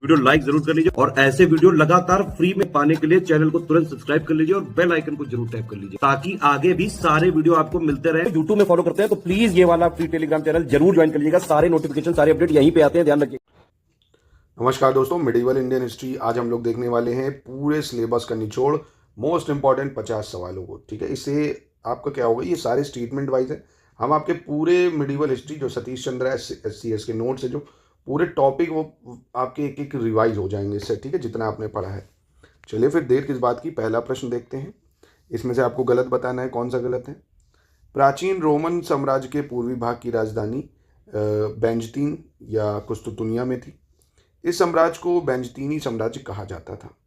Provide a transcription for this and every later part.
Video like जरूर कर लीजिए और ऐसे वीडियो लगातार फ्री में पाने के लिए चैनल को तुरंत सब्सक्राइब कर लीजिए और बेल आइकन को जरूर टैप कर लीजिए ताकि आगे भी सारे वीडियो आपको मिलते रहे। यूट्यूब में फॉलो करते हैं तो प्लीज ये वाला फ्री टेलीग्राम चैनल जरूर ज्वाइन कर लीजिएगा। सारे नोटिफिकेशन सारे अपडेट यहीं पे आते हैं, ध्यान रखिए। नमस्कार दोस्तों, मिडिवल इंडियन हिस्ट्री आज हम लोग देखने वाले हैं पूरे सिलेबस का निचोड़, मोस्ट इंपॉर्टेंट 50 सवालों को। ठीक है, इससे आपका क्या होगा, ये सारे स्टेटमेंट वाइज है। हम आपके पूरे मिडिवल हिस्ट्री जो सतीश चंद्र SCS के नोट्स है, जो पूरे टॉपिक वो आपके एक एक रिवाइज हो जाएंगे इससे। ठीक है, जितना आपने पढ़ा है। चलिए फिर देर किस बात की, पहला प्रश्न देखते हैं। इसमें से आपको गलत बताना है, कौन सा गलत है। प्राचीन रोमन साम्राज्य के पूर्वी भाग की राजधानी बेंजतीन या कुस्तुतुनिया में थी। इस साम्राज्य को बेंजतीनी साम्राज्य कहा जाता था।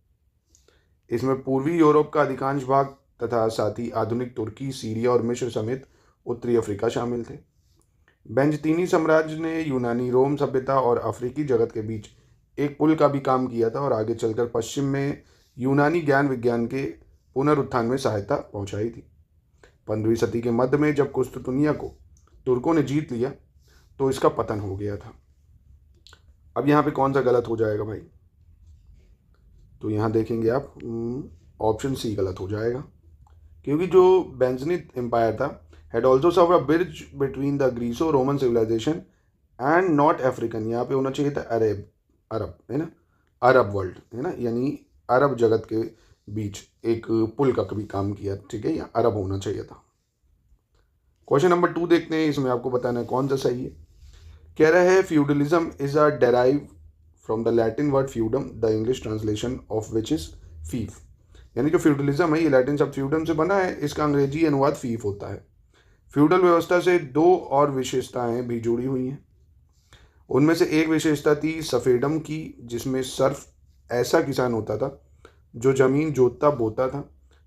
इसमें पूर्वी यूरोप का अधिकांश भाग तथा साथ ही आधुनिक तुर्की, सीरिया और मिस्र समेत उत्तरी अफ्रीका शामिल थे। बेंजतीनी साम्राज्य ने यूनानी, रोम सभ्यता और अफ्रीकी जगत के बीच एक पुल का भी काम किया था और आगे चलकर पश्चिम में यूनानी ज्ञान विज्ञान के पुनरुत्थान में सहायता पहुंचाई थी। 15वीं सदी के मध्य में जब कुस्तुतुनिया को तुर्कों ने जीत लिया तो इसका पतन हो गया था। अब यहाँ पे कौन सा गलत हो जाएगा भाई, तो यहाँ देखेंगे आप ऑप्शन सी गलत हो जाएगा, क्योंकि जो बेंजनीत एम्पायर था had also serve a bridge between the Greco Roman civilisation and not African. यहाँ पे होना चाहिए था अरब है ना, अरब वर्ल्ड है ना, यानी अरब जगत के बीच एक पुल का कभी काम किया। ठीक है, या अरब होना चाहिए था। क्वेश्चन नंबर 2 देखते हैं, इसमें आपको बताना है कौन सा सही है। कह रहा है feudalism is a derive from the Latin word feudum, the English translation of which is fief. यानी जो फ्यूडलिज्म है ये लैटिन शब्द फ्यूडम से बना है, इसका अंग्रेजी अनुवाद फीफ होता है। फ्यूडल व्यवस्था से दो और विशेषताएं भी जुड़ी हुई हैं। उनमें से एक विशेषता थी सफेडम की, जिसमें सर्फ ऐसा किसान होता था जो जमीन जोतता बोता था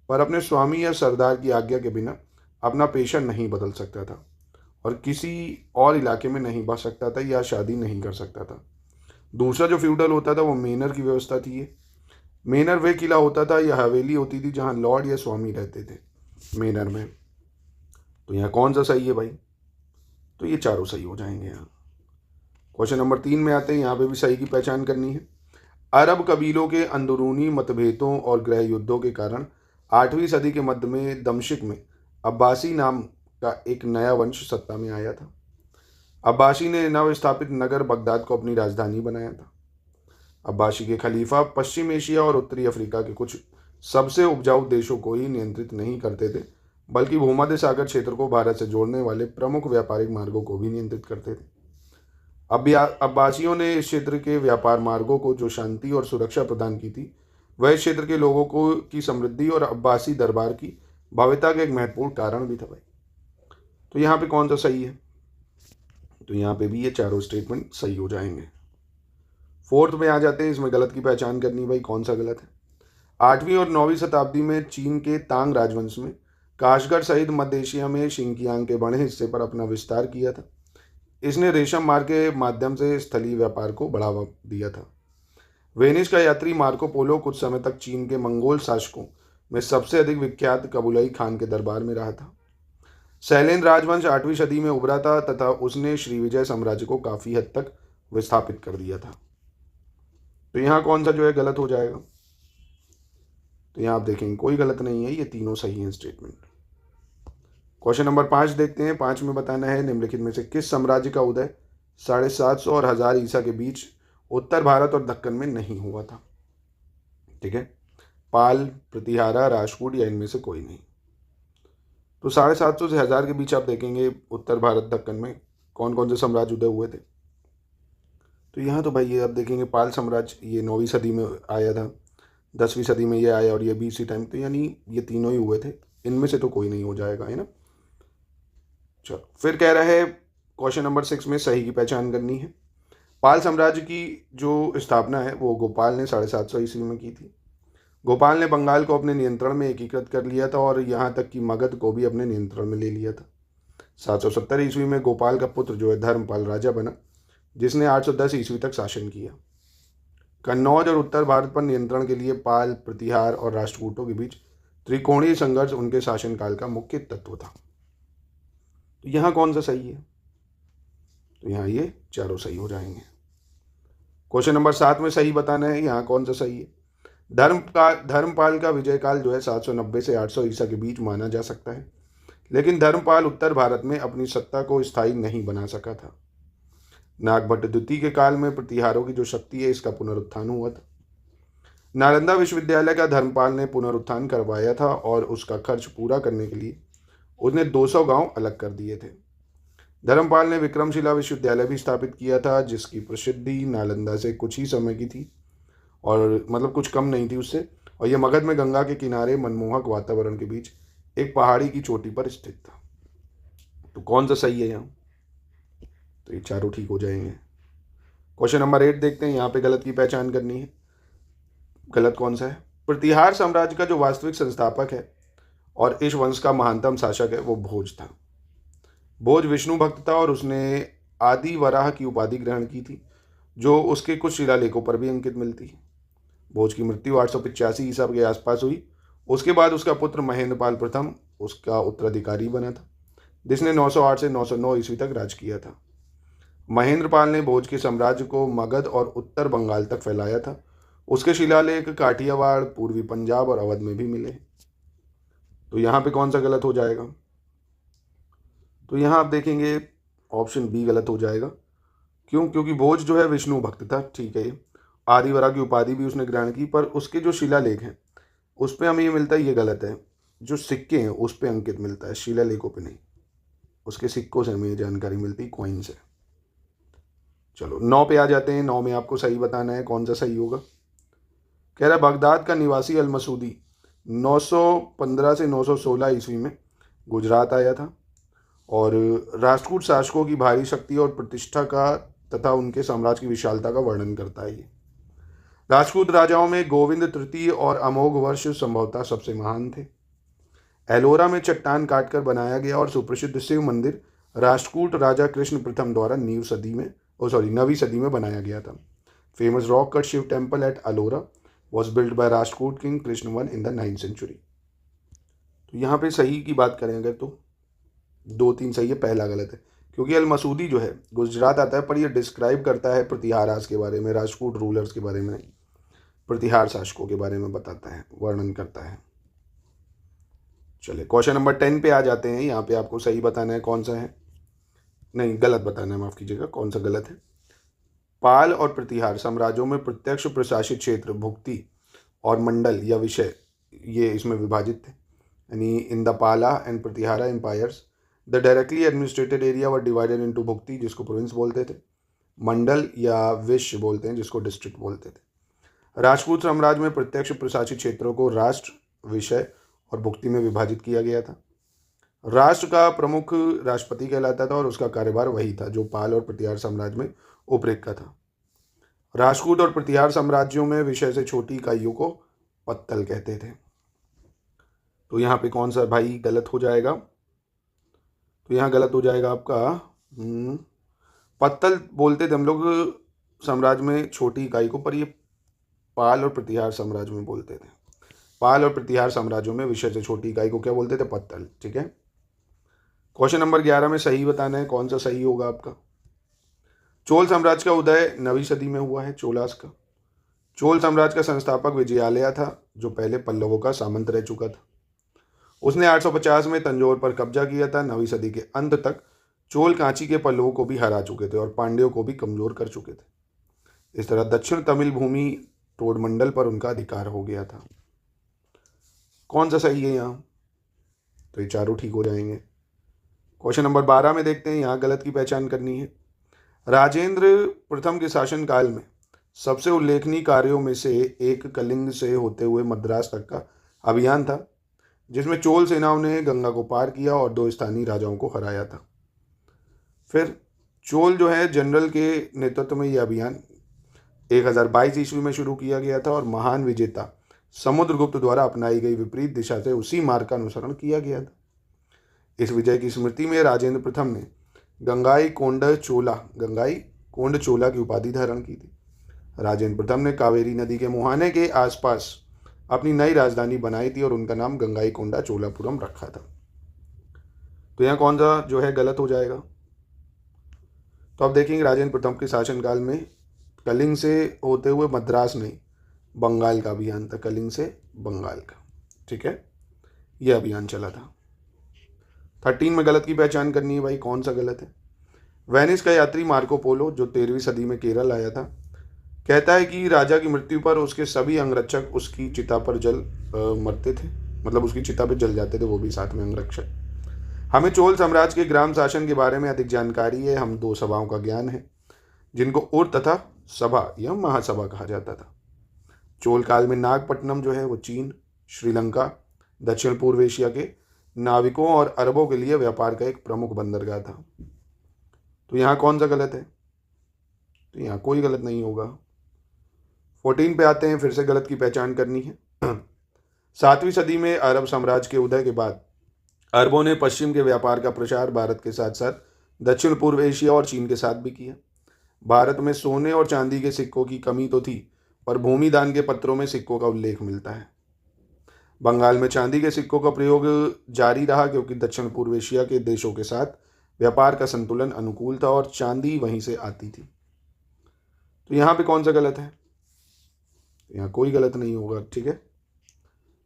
पर अपने स्वामी या सरदार की आज्ञा के बिना अपना पेशा नहीं बदल सकता था और किसी और इलाके में नहीं बस सकता था या शादी नहीं कर सकता था। दूसरा जो फ्यूडल होता था वो मेनर की व्यवस्था थी। ये मेनर वे किला होता था या हवेली होती थी जहाँ लॉर्ड या स्वामी रहते थे मेनर में। तो यहाँ कौन सा सही है भाई, तो ये चारों सही हो जाएंगे। यहाँ क्वेश्चन नंबर 3 में आते हैं, यहाँ पे भी सही की पहचान करनी है। अरब कबीलों के अंदरूनी मतभेदों और गृह युद्धों के कारण 8वीं सदी के मध्य में दमश्क में अब्बासी नाम का एक नया वंश सत्ता में आया था। अब्बासी ने नव स्थापित नगर बगदाद को अपनी राजधानी बनाया था। अब्बासी के खलीफा पश्चिम एशिया और उत्तरी अफ्रीका के कुछ सबसे उपजाऊ देशों को ही नियंत्रित नहीं करते थे, बल्कि भूमध्य सागर क्षेत्र को भारत से जोड़ने वाले प्रमुख व्यापारिक मार्गों को भी नियंत्रित करते थे। अब्बासियों ने इस क्षेत्र के व्यापार मार्गों को जो शांति और सुरक्षा प्रदान की थी, वह इस क्षेत्र के लोगों को की समृद्धि और अब्बासी दरबार की भव्यता का एक महत्वपूर्ण कारण भी था भाई। तो यहाँ पे कौन सा सही है, तो यहाँ पे भी ये चारों स्टेटमेंट सही हो जाएंगे। 4th में आ जाते हैं, इसमें गलत की पहचान करनी भाई, कौन सा गलत है। 8वीं और 9वीं शताब्दी में चीन के तांग राजवंश में काशगढ़ सहित मध्य एशिया में शिंकियांग के बड़े हिस्से पर अपना विस्तार किया था। इसने रेशम मार्ग के माध्यम से स्थलीय व्यापार को बढ़ावा दिया था। वेनिस का यात्री मार्को पोलो कुछ समय तक चीन के मंगोल शासकों में सबसे अधिक विख्यात कबुलाई खान के दरबार में रहा था। सैलेन राजवंश 8वीं सदी में उभरा था तथा उसने श्रीविजय साम्राज्य को काफी हद तक विस्थापित कर दिया था। तो यहाँ कौन सा जो है गलत हो जाएगा, तो यहाँ आप देखेंगे कोई गलत नहीं है, ये तीनों सही हैं स्टेटमेंट। क्वेश्चन नंबर 5 देखते हैं। 5 में बताना है निम्नलिखित में से किस साम्राज्य का उदय 750 और 1000 ईसा के बीच उत्तर भारत और दक्कन में नहीं हुआ था। ठीक है, पाल, प्रतिहारा, राजपूत या इनमें से कोई नहीं। तो 750 से 1000 के बीच आप देखेंगे उत्तर भारत दक्कन में कौन कौन से साम्राज्य उदय हुए थे। तो यहाँ तो भाई ये आप देखेंगे पाल साम्राज्य, ये 9वीं सदी में आया था, 10वीं सदी में ये आया और ये 20वीं टाइम, तो यानी ये तीनों ही हुए थे, इनमें से तो कोई नहीं हो जाएगा, है ना। चलो फिर कह रहा है क्वेश्चन नंबर 6 में सही की पहचान करनी है। पाल साम्राज्य की जो स्थापना है वो गोपाल ने 750 ईस्वी में की थी। गोपाल ने बंगाल को अपने नियंत्रण में एकीकृत कर लिया था और यहाँ तक कि मगध को भी अपने नियंत्रण में ले लिया था। 770 ईस्वी में गोपाल का पुत्र जो है धर्मपाल राजा बना, जिसने 810 ईस्वी तक शासन किया। कन्नौज और उत्तर भारत पर नियंत्रण के लिए पाल, प्रतिहार और राष्ट्रकूटों के बीच त्रिकोणीय संघर्ष उनके शासनकाल का मुख्य तत्व था। तो यहाँ कौन सा सही है, तो यहाँ ये चारों सही हो जाएंगे। क्वेश्चन नंबर 7 में सही बताना है, यहाँ कौन सा सही है। धर्मपाल का विजय काल जो है 790 से 800 ईसा के बीच माना जा सकता है, लेकिन धर्मपाल उत्तर भारत में अपनी सत्ता को स्थायी नहीं बना सका था। नागभट्ट द्वितीय के काल में प्रतिहारों की जो शक्ति है इसका पुनरुत्थान हुआ था। नालंदा विश्वविद्यालय का धर्मपाल ने पुनरुत्थान करवाया था और उसका खर्च पूरा करने के लिए उसने 200 गांव अलग कर दिए थे। धर्मपाल ने विक्रमशिला विश्वविद्यालय भी स्थापित किया था, जिसकी प्रसिद्धि नालंदा से कुछ ही समय की थी और मतलब कुछ कम नहीं थी उससे, और यह मगध में गंगा के किनारे मनमोहक वातावरण के बीच एक पहाड़ी की चोटी पर स्थित था। तो कौन सा सही है यहाँ? तो ये चारों ठीक हो जाएंगे। क्वेश्चन नंबर 8 देखते हैं, यहाँ पे गलत की पहचान करनी है। गलत कौन सा है? प्रतिहार साम्राज्य का जो वास्तविक संस्थापक है और इस वंश का महानतम शासक है वो भोज था। भोज विष्णु भक्त था और उसने आदि वराह की उपाधि ग्रहण की थी, जो उसके कुछ शिलालेखों पर भी अंकित मिलती है। भोज की मृत्यु 885 ईसा के आसपास हुई। उसके बाद उसका पुत्र महेंद्रपाल प्रथम उसका उत्तराधिकारी बना था, जिसने 908 से 909 ईस्वी तक राज किया था। महेंद्रपाल ने भोज के साम्राज्य को मगध और उत्तर बंगाल तक फैलाया था। उसके शिलालेख काठियावाड़, पूर्वी पंजाब और अवध में भी मिले। तो यहाँ पे कौन सा गलत हो जाएगा? तो यहाँ आप देखेंगे ऑप्शन बी गलत हो जाएगा। क्यों? क्योंकि भोज जो है विष्णु भक्त था, ठीक है। आदिवरा की उपाधि भी उसने ग्रहण की, पर उसके जो शिलालेख हैं उस पर हमें ये मिलता है ये गलत है। जो सिक्के हैं उस पर अंकित मिलता है, शिलालेखों पे नहीं। उसके सिक्कों से हमें ये जानकारी मिलती है, कॉइन से। चलो 9 पे आ जाते हैं। 9 में आपको सही बताना है, कौन सा सही होगा। कह रहा है बगदाद का निवासी अल मसूदी 915 से 916 ईस्वी में गुजरात आया था और राष्ट्रकूट शासकों की भारी शक्ति और प्रतिष्ठा का तथा उनके साम्राज्य की विशालता का वर्णन करता है ये। राजपूत राजाओं में गोविंद तृतीय और अमोघ वर्ष संभवतः सबसे महान थे। एलोरा में चट्टान काटकर बनाया गया और सुप्रसिद्ध शिव मंदिर राष्ट्रकूट राजा कृष्ण प्रथम द्वारा नवीं सदी में बनाया गया था। Famous rock cut Shiva temple at Ellora was build by Rashtrakuta king Krishna one in the 9th century. तो यहाँ पे सही की बात करें अगर तो 2-3 सही है, पहला गलत है, क्योंकि अल मसूदी जो है गुजरात आता है, पर यह डिस्क्राइब करता है प्रतिहारास के बारे में, राजपूत रूलर्स के बारे में नहीं, प्रतिहार शासकों के बारे में बताता है, वर्णन करता है। चलिए क्वेश्चन नंबर 10 पे आ जाते हैं। यहाँ पे आपको सही बताना है कौन सा है, नहीं गलत बताना है, माफ कीजिएगा, कौन सा गलत है। पाल और प्रतिहार साम्राज्यों में प्रत्यक्ष प्रशासित क्षेत्र, भुक्ति और मंडल या विषय ये इसमें विभाजित थे। यानी in the Pala and Pratihara empires the directly administered area were divided into bhukti, जिसको प्रोविंस बोलते थे, मंडल या विश बोलते हैं, जिसको डिस्ट्रिक्ट बोलते थे। राजपूत साम्राज्य में प्रत्यक्ष प्रशासित क्षेत्रों को राष्ट्र, विषय और भुक्ति में विभाजित किया गया था। राष्ट्र का प्रमुख राष्ट्रपति कहलाता था और उसका कार्यभार वही था जो पाल और प्रतिहार साम्राज्य में उपरेख का था। राजपूत और प्रतिहार साम्राज्यों में विषय से छोटी इकाइयों को पत्तल कहते थे। तो यहाँ पे कौन सा भाई गलत हो जाएगा? तो यहाँ गलत हो जाएगा आपका पत्तल बोलते थे हम लोग साम्राज्य में छोटी इकाई को, पर ये पाल और प्रतिहार साम्राज्य में बोलते थे। पाल और प्रतिहार साम्राज्यों में विषय से छोटी इकाई को क्या बोलते थे? पत्तल, ठीक है। क्वेश्चन नंबर 11 में सही बताना है, कौन सा सही होगा आपका। चोल साम्राज्य का उदय 9वीं सदी में हुआ है, चोलास का। चोल साम्राज्य का संस्थापक विजयालया था, जो पहले पल्लवों का सामंत रह चुका था। उसने 850 में तंजौर पर कब्जा किया था। 9वीं सदी के अंत तक चोल कांची के पल्लवों को भी हरा चुके थे और पांड्यों को भी कमजोर कर चुके थे। इस तरह दक्षिण तमिल भूमि तोड़मंडल पर उनका अधिकार हो गया था। कौन सा सही है यहाँ? तो ये चारों ठीक हो जाएंगे। क्वेश्चन नंबर 12 में देखते हैं, यहाँ गलत की पहचान करनी है। राजेंद्र प्रथम के शासनकाल में सबसे उल्लेखनीय कार्यों में से एक कलिंग से होते हुए मद्रास तक का अभियान था, जिसमें चोल सेनाओं ने गंगा को पार किया और 2 स्थानीय राजाओं को हराया था। फिर चोल जो है जनरल के नेतृत्व में यह अभियान 1022 ईस्वी में शुरू किया गया था और महान विजेता समुद्रगुप्त द्वारा अपनाई गई विपरीत दिशा से उसी मार्ग का अनुसरण किया गया था। इस विजय की स्मृति में राजेंद्र प्रथम ने गंगाई कोंड चोला की उपाधि धारण की थी। राजेंद्र प्रथम ने कावेरी नदी के मुहाने के आसपास अपनी नई राजधानी बनाई थी और उनका नाम गंगाई कोंडा चोलापुरम रखा था। तो यहाँ कौन सा जो है गलत हो जाएगा? तो आप देखेंगे राजेंद्र प्रथम के शासनकाल में कलिंग से होते हुए मद्रास नहीं, बंगाल का अभियान था, कलिंग से बंगाल का, ठीक है, यह अभियान चला था। 13 में गलत की पहचान करनी है भाई, कौन सा गलत है। वेनिस का यात्री मार्को पोलो, जो 13वीं सदी में केरल आया था, कहता है कि राजा की मृत्यु पर उसके सभी अंगरक्षक उसकी चिता पर मरते थे, मतलब उसकी चिता पर जल जाते थे, वो भी साथ में अंगरक्षक। हमें चोल साम्राज्य के ग्राम शासन के बारे में अधिक जानकारी है। हम 2 सभाओं का ज्ञान है, जिनको उर तथा सभा या महासभा कहा जाता था। चोल काल में नागपट्टनम जो है वो चीन, श्रीलंका, दक्षिण पूर्व एशिया के नाविकों और अरबों के लिए व्यापार का एक प्रमुख बंदरगाह था। तो यहाँ कौन सा गलत है, तो यहाँ कोई गलत नहीं होगा। 14 पे आते हैं, फिर से गलत की पहचान करनी है। 7वीं सदी में अरब साम्राज्य के उदय के बाद अरबों ने पश्चिम के व्यापार का प्रचार भारत के साथ साथ दक्षिण पूर्व एशिया और चीन के साथ भी किया। भारत में सोने और चांदी के सिक्कों की कमी तो थी, पर भूमिदान के पत्रों में सिक्कों का उल्लेख मिलता है। बंगाल में चांदी के सिक्कों का प्रयोग जारी रहा, क्योंकि दक्षिण पूर्व एशिया के देशों के साथ व्यापार का संतुलन अनुकूल था और चांदी वहीं से आती थी। तो यहाँ पे कौन सा गलत है, यहाँ कोई गलत नहीं होगा, ठीक है।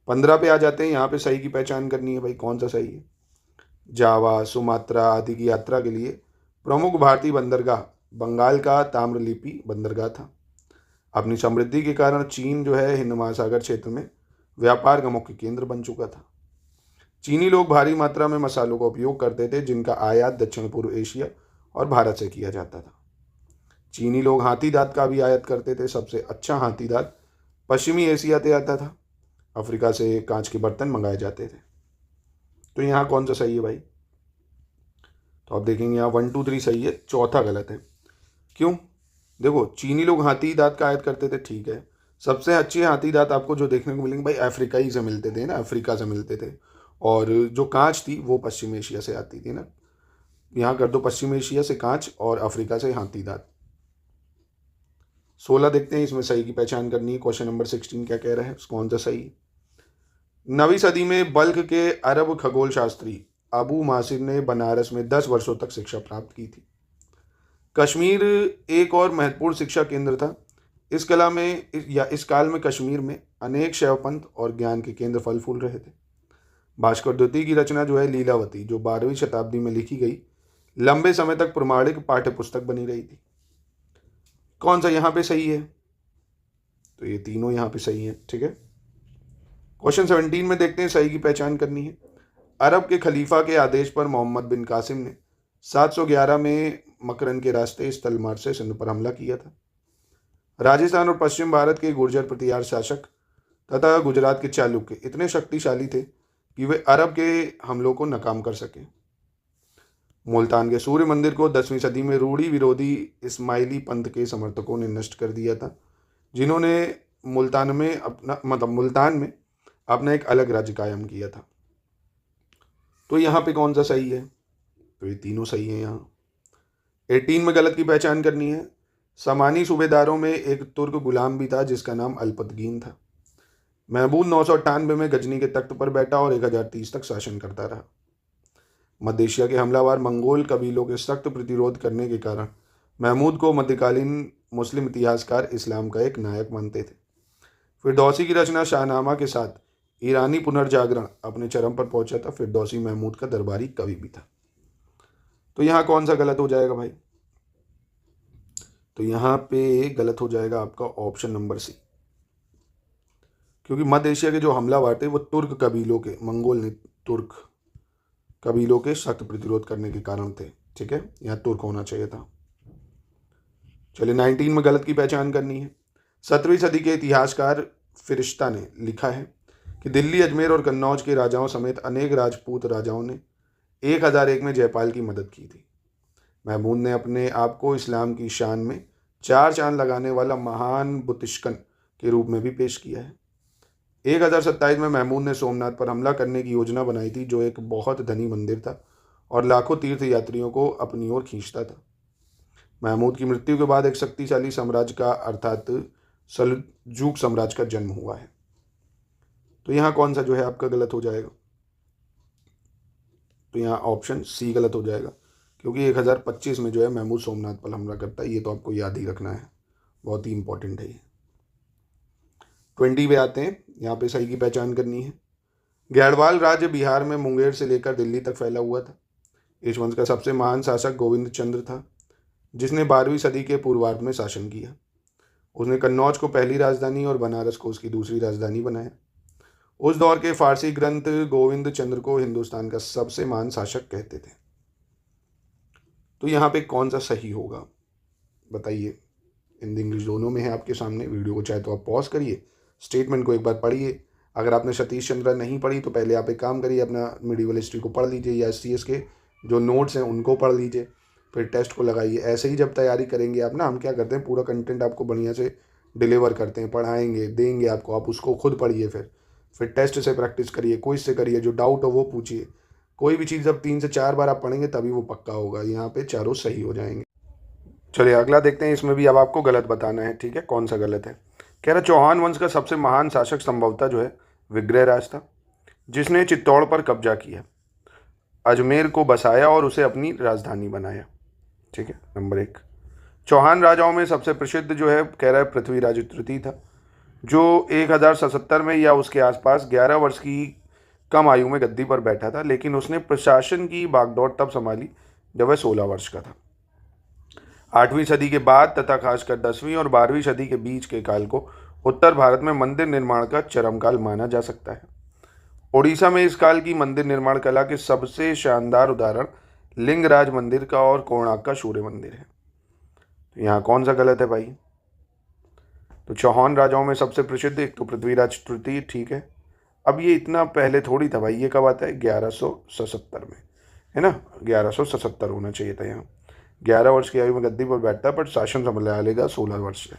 15 पे आ जाते हैं, यहाँ पे सही की पहचान करनी है भाई, कौन सा सही है। जावा, सुमात्रा आदि की यात्रा के लिए प्रमुख भारतीय बंदरगाह बंगाल का ताम्रलिप्ति बंदरगाह था। अपनी समृद्धि के कारण चीन जो है हिंद महासागर क्षेत्र में व्यापार का मुख्य केंद्र बन चुका था। चीनी लोग भारी मात्रा में मसालों का उपयोग करते थे, जिनका आयात दक्षिण पूर्व एशिया और भारत से किया जाता था। चीनी लोग हाथी दांत का भी आयात करते थे। सबसे अच्छा हाथी दांत पश्चिमी एशिया से आता था। अफ्रीका से कांच के बर्तन मंगाए जाते थे। तो यहाँ कौन सा सही है भाई, तो आप देखेंगे यहाँ 1 2 3 सही है, चौथा गलत है। क्यों, देखो चीनी लोग हाथी दांत का आयात करते थे, ठीक है। सबसे अच्छे हाथी दांत आपको जो देखने को मिलेंगे भाई अफ्रीका ही से मिलते थे ना, अफ्रीका से मिलते थे। और जो कांच थी वो पश्चिम एशिया से आती थी ना, यहाँ कर दो पश्चिम एशिया से कांच और अफ्रीका से हाथी दांत। 16 देखते हैं, इसमें सही की पहचान करनी है। क्वेश्चन नंबर 16 क्या कह रहा है, कौन सा सही। 9वीं सदी में बल्ख के अरब खगोल शास्त्री अबू मासिर ने बनारस में 10 वर्षों तक शिक्षा प्राप्त की थी। कश्मीर एक और महत्वपूर्ण शिक्षा केंद्र था। इस कला में या इस काल में कश्मीर में अनेक शैवपंथ और ज्ञान के केंद्र फल फूल रहे थे। भास्कर द्वितीय की रचना जो है लीलावती, जो 12वीं शताब्दी में लिखी गई, लंबे समय तक प्रमाणिक पाठ्य पुस्तक बनी रही थी। कौन सा यहाँ पे सही है, तो ये तीनों यहाँ पे सही है, ठीक है। क्वेश्चन 17 में देखते हैं, सही की पहचान करनी है। अरब के खलीफा के आदेश पर मोहम्मद बिन कासिम ने 711 में मकरन के रास्ते स्थल मार्ग से सिंध पर हमला किया था। राजस्थान और पश्चिम भारत के गुर्जर प्रतिहार शासक तथा गुजरात के चालुक्य इतने शक्तिशाली थे कि वे अरब के हमलों को नाकाम कर सके। मुल्तान के सूर्य मंदिर को 10वीं सदी में रूढ़ी विरोधी इस्माइली पंथ के समर्थकों ने नष्ट कर दिया था, जिन्होंने मुल्तान में अपना एक अलग राज्य कायम किया था। तो यहाँ पे कौन सा सही है, तो ये तीनों सही है। यहाँ 18 में गलत की पहचान करनी है। सामानी सूबेदारों में एक तुर्क गुलाम भी था जिसका नाम अल्पतगीन था। महमूद 998 में गजनी के तख्त पर बैठा और 1030 तक शासन करता रहा। मध्य एशिया के हमलावर मंगोल कबीलों के सख्त प्रतिरोध करने के कारण महमूद को मध्यकालीन मुस्लिम इतिहासकार इस्लाम का एक नायक मानते थे। फिरदौसी की रचना शाहनामा के साथ ईरानी पुनर्जागरण अपने चरम पर पहुंचा था। फिरदौसी महमूद का दरबारी कवि भी था। तो यहाँ कौन सा गलत हो जाएगा भाई, तो यहाँ पे गलत हो जाएगा आपका ऑप्शन नंबर सी, क्योंकि मध्य एशिया के जो हमलावर थे वो तुर्क कबीलों के, मंगोल ने तुर्क कबीलों के सख्त प्रतिरोध करने के कारण थे, ठीक है। यहाँ तुर्क होना चाहिए था। चलिए 19 में गलत की पहचान करनी है। 17वीं सदी के इतिहासकार फिरिश्ता ने लिखा है कि दिल्ली, अजमेर और कन्नौज के राजाओं समेत अनेक राजपूत राजाओं ने 1001 में जयपाल की मदद की थी। महमूद ने अपने आप को इस्लाम की शान में 4 चांद लगाने वाला महान बुतिश्कन के रूप में भी पेश किया है। 1027 में महमूद ने सोमनाथ पर हमला करने की योजना बनाई थी, जो एक बहुत धनी मंदिर था और लाखों तीर्थ यात्रियों को अपनी ओर खींचता था। महमूद की मृत्यु के बाद एक शक्तिशाली साम्राज्य का अर्थात सल्जूक साम्राज्य का जन्म हुआ है। तो यहाँ कौन सा जो है आपका गलत हो जाएगा, तो यहाँ ऑप्शन सी गलत हो जाएगा, क्योंकि 1025 में जो है महमूद सोमनाथ पर हमला करता है, ये तो आपको याद ही रखना है। बहुत ही इंपॉर्टेंट है ये। 20 पे आते हैं, यहाँ पे सही की पहचान करनी है। गढ़वाल राज्य बिहार में मुंगेर से लेकर दिल्ली तक फैला हुआ था। इस वंश का सबसे महान शासक गोविंद चंद्र था, जिसने 12वीं सदी के पूर्वार्ध में शासन किया। उसने कन्नौज को पहली राजधानी और बनारस को उसकी दूसरी राजधानी बनाया। उस दौर के फारसी ग्रंथ गोविंद चंद्र को हिंदुस्तान का सबसे महान शासक कहते थे। तो यहाँ पे कौन सा सही होगा बताइए। हिंदी इंग्लिश दोनों में है आपके सामने। वीडियो को चाहे तो आप पॉज करिए, स्टेटमेंट को एक बार पढ़िए। अगर आपने सतीश चंद्र नहीं पढ़ी तो पहले आप एक काम करिए, अपना मिडिवल हिस्ट्री को पढ़ लीजिए या SCS के जो नोट्स हैं उनको पढ़ लीजिए, फिर टेस्ट को लगाइए। ऐसे ही जब तैयारी करेंगे आप ना, हम क्या करते हैं पूरा कंटेंट आपको बढ़िया से डिलीवर करते हैं, पढ़ाएंगे, देंगे आपको, आप उसको खुद पढ़िए, फिर टेस्ट से प्रैक्टिस करिए, क्विज से करिए, जो डाउट हो वो पूछिए। कोई भी चीज़ जब 3 से 4 बार आप पढ़ेंगे तभी वो पक्का होगा। यहाँ पे चारों सही हो जाएंगे। चलिए अगला देखते हैं। इसमें भी अब आपको गलत बताना है, ठीक है, कौन सा गलत है। कह रहा चौहान वंश का सबसे महान शासक संभवतः जो है विग्रहराज था, जिसने चित्तौड़ पर कब्जा किया, अजमेर को बसाया और उसे अपनी राजधानी बनाया। ठीक है, नंबर 1। चौहान राजाओं में सबसे प्रसिद्ध जो है कह रहा है पृथ्वीराज तृतीय था, जो 1077 में या उसके आसपास 11 वर्ष की कम आयु में गद्दी पर बैठा था, लेकिन उसने प्रशासन की बागडोर तब संभाली जब वह 16 वर्ष का था। 8वीं सदी के बाद तथा खासकर 10वीं और 12वीं सदी के बीच के काल को उत्तर भारत में मंदिर निर्माण का चरम काल माना जा सकता है। ओडिशा में इस काल की मंदिर निर्माण कला के सबसे शानदार उदाहरण लिंगराज मंदिर का और कोणार्क का सूर्य मंदिर है। तो यहाँ कौन सा गलत है भाई। तो चौहान राजाओं में सबसे प्रसिद्ध एक तो पृथ्वीराज तृतीय, ठीक है। अब ये इतना पहले थोड़ी था भाई, ये कब आता है 1177 में, है ना, 1177 होना चाहिए था। यहाँ 11 वर्ष की आयु में गद्दी पर बैठता है, पर शासन संभाल लेगा 16 वर्ष से।